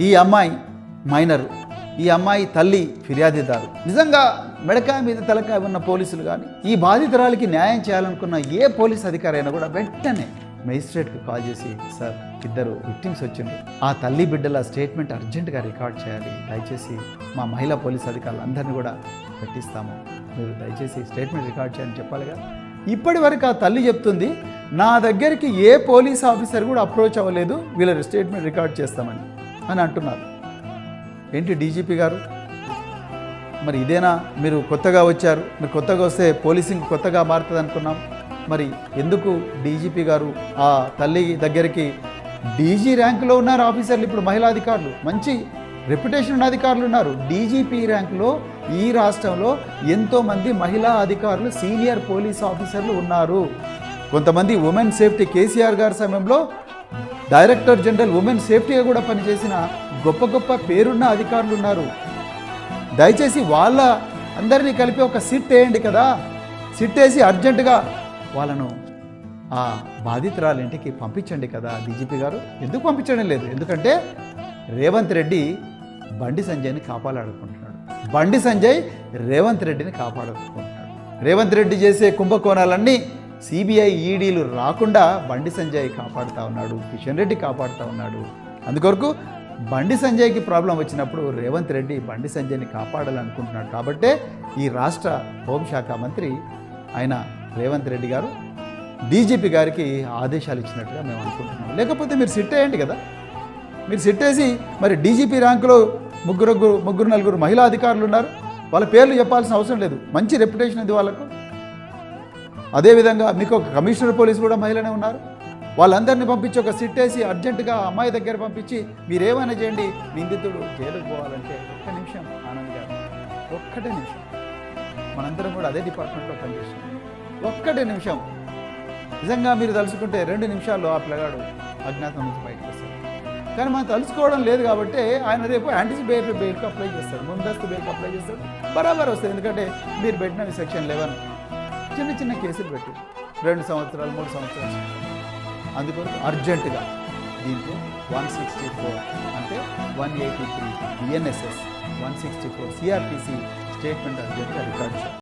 ఈ అమ్మాయి మైనర్, ఈ అమ్మాయి తల్లి ఫిర్యాదుదారు. నిజంగా మెడకాయ మీద తలకాయ ఉన్న పోలీసులు కానీ ఈ బాధితురాలికి న్యాయం చేయాలనుకున్న ఏ పోలీస్ అధికారి అయినా కూడా వెంటనే మెజిస్ట్రేట్కి కాల్ చేసి, సార్ ఇద్దరు విక్టిమ్స్ వచ్చిండ్రు, ఆ తల్లి బిడ్డల స్టేట్మెంట్ అర్జెంటుగా రికార్డ్ చేయాలి, దయచేసి మా మహిళా పోలీస్ అధికారులు అందరినీ కూడా పెట్టిస్తాము, మీరు దయచేసి స్టేట్మెంట్ రికార్డ్ చేయాలని చెప్పాలి కదా. ఇప్పటి వరకు ఆ తల్లి చెప్తుంది, నా దగ్గరికి ఏ పోలీస్ ఆఫీసర్ కూడా అప్రోచ్ అవ్వలేదు, వీళ్ళ స్టేట్మెంట్ రికార్డ్ చేస్తామని అని అంటున్నారు. ఏంటి డీజీపీ గారు, మరి ఇదేనా మీరు కొత్తగా వచ్చారు, మీరు కొత్తగా వస్తే పోలీసింగ్ కొత్తగా మారుతుంది అనుకున్నాం, మరి ఎందుకు డీజీపీ గారు ఆ తల్లి దగ్గరికి, డీజీ ర్యాంకులో ఉన్నారు ఆఫీసర్లు, ఇప్పుడు మహిళా అధికారులు మంచి రెప్యుటేషన్ ఉన్న అధికారులు ఉన్నారు. డీజీపీ ర్యాంకులో ఈ రాష్ట్రంలో ఎంతోమంది మహిళా అధికారులు సీనియర్ పోలీస్ ఆఫీసర్లు ఉన్నారు. కొంతమంది ఉమెన్ సేఫ్టీ, కేసీఆర్ గారి సమయంలో డైరెక్టర్ జనరల్ ఉమెన్ సేఫ్టీగా కూడా పనిచేసిన గొప్ప గొప్ప పేరున్న అధికారులు ఉన్నారు. దయచేసి వాళ్ళ అందరినీ కలిపి ఒక సిట్ వేయండి కదా, సిట్ వేసి అర్జెంటుగా వాళ్ళను ఆ బాధితురాలు ఇంటికి పంపించండి కదా డీజీపీ గారు. ఎందుకు పంపించడం లేదు, ఎందుకంటే రేవంత్ రెడ్డి బండి సంజయ్ని కాపాడాలనుకుంటున్నాడు. బండి సంజయ్ రేవంత్ రెడ్డిని కాపాడాలనుకుంటున్నాడు. రేవంత్ రెడ్డి చేసే కుంభకోణాలన్నీ సిబిఐ ఈడీలు రాకుండా బండి సంజయ్ కాపాడుతూ ఉన్నాడు, కిషన్ రెడ్డి కాపాడుతూ ఉన్నాడు. అందుకొరకు బండి సంజయ్కి ప్రాబ్లం వచ్చినప్పుడు రేవంత్ రెడ్డి బండి సంజయ్ని కాపాడాలనుకుంటున్నాడు. కాబట్టే ఈ రాష్ట్ర హోంశాఖ మంత్రి ఆయన రేవంత్ రెడ్డి గారు డీజీపీ గారికి ఆదేశాలు ఇచ్చినట్టుగా మేము అనుకుంటున్నాం. లేకపోతే మీరు సిట్ వేయండి కదా, మీరు సిట్ వేసి మరి డీజీపీ ర్యాంకులో ముగ్గురు నలుగురు మహిళా అధికారులు ఉన్నారు, వాళ్ళ పేర్లు చెప్పాల్సిన అవసరం లేదు, మంచి రెప్యుటేషన్ ఉంది వాళ్ళకు. అదేవిధంగా మీకు ఒక కమిషనర్ పోలీసు కూడా మహిళనే ఉన్నారు, వాళ్ళందరినీ పంపించి ఒక సిట్ వేసి అర్జెంటుగా అమ్మాయి దగ్గర పంపించి మీరేమైనా చేయండి, నిందితుడు జైలుకు పోవాలంటే ఒక్క నిమిషం ఆనంద్ గారు, ఒక్కటే నిమిషం, మనందరం కూడా అదే డిపార్ట్మెంట్లో పనిచేస్తున్నాం, ఒక్కటే నిమిషం నిజంగా మీరు తలుచుకుంటే 2 నిమిషాల్లో ఆ పిల్లగాడు అజ్ఞాతం నుంచి బయటకు వస్తాడు. కానీ మనం తలుచుకోవడం లేదు కాబట్టి ఆయన రేపు యాంటిసిపేటరీ బెయిల్కి అప్లై చేస్తాడు, ముందస్తు బెయిల్కి అప్లై చేస్తాడు, బరాబర్ వస్తుంది. ఎందుకంటే మీరు పెట్టినవి సెక్షన్ 11 చిన్న చిన్న కేసులు పెట్టి 2 సంవత్సరాలు 3 సంవత్సరాలు, అందుకని అర్జెంటుగా దీంట్లో 164 అంటే 183 బిఎన్ఎస్ఎస్ 164 సిఆర్పిసి స్టేట్మెంట్ అర్జెంటుగా రికార్డ్ చేయాలి.